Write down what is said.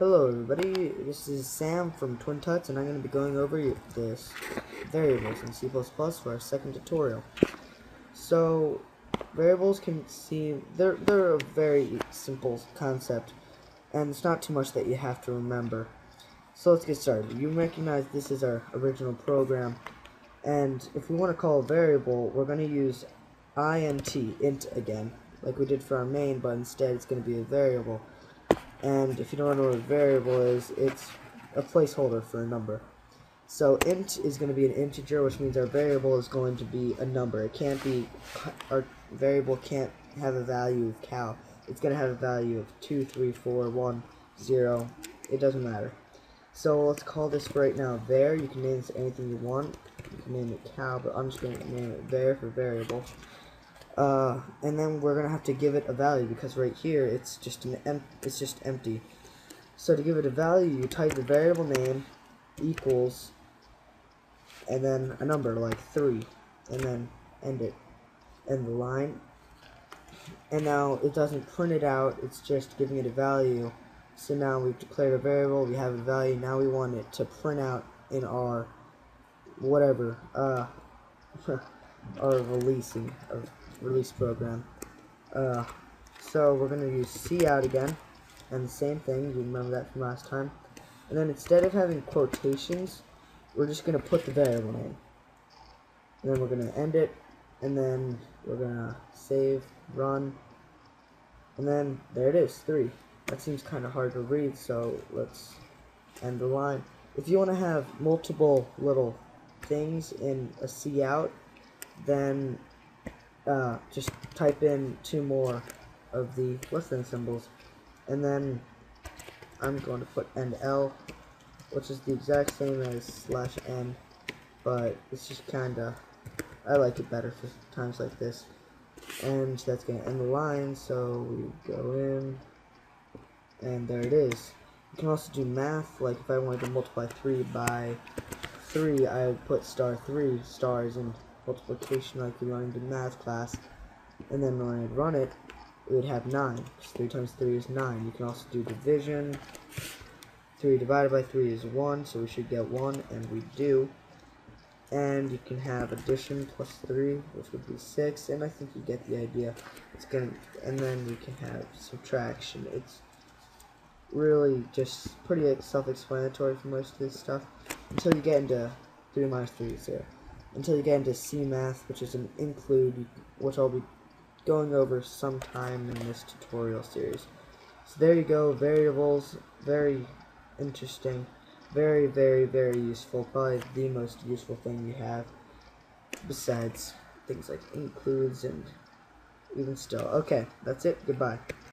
Hello everybody, this is Sam from TwinTuts, and I'm going to be going over this variables in C++ for our second tutorial. So, variables can seem, they're a very simple concept, and it's not too much that you have to remember. So let's get started. You recognize this is our original program, and if we want to call a variable, we're going to use int again, like we did for our main, but instead it's going to be a variable. And if you don't know what a variable is, it's a placeholder for a number. So int is going to be an integer, which means our variable is going to be a number. It can't be, our variable can't have a value of cow. It's going to have a value of 2, 3, 4, 1, 0. It doesn't matter. So let's call this right now var. You can name this anything you want. You can name it cow, but I'm just going to name it var for variable. And then we're gonna have to give it a value because right here it's just empty. So to give it a value, you type the variable name equals and then a number like 3, and then end the line. And now it doesn't print it out; it's just giving it a value. So now we've declared a variable. We have a value. Now we want it to print out in our whatever our release program. So we're going to use cout again, and the same thing, you remember that from last time. And then instead of having quotations, we're just going to put the variable name. And then we're going to end it, and then we're going to save, run, and then there it is, 3. That seems kind of hard to read, so let's end the line. If you want to have multiple little things in a cout, then just type in 2 more of the less than symbols, and then I'm going to put endl, which is the exact same as /n, but it's just kinda, I like it better for times like this. And that's going to end the line, so we go in, and there it is. You can also do math, like if I wanted to multiply 3 by 3, I would put *3 stars in multiplication like we learned in math class, and then when I run it, it would have 9, because 3 times 3 is 9. You can also do division. 3 divided by 3 is 1, so we should get 1, and we do. And you can have addition plus 3, which would be 6, and I think you get the idea. And then we can have subtraction. It's really just pretty self-explanatory for most of this stuff, until you get into 3 minus 3 is 0. Until you get into CMath, which is an include, which I'll be going over sometime in this tutorial series. So there you go, variables, very interesting, very, very, very useful, probably the most useful thing you have, besides things like includes and even still. Okay, that's it, goodbye.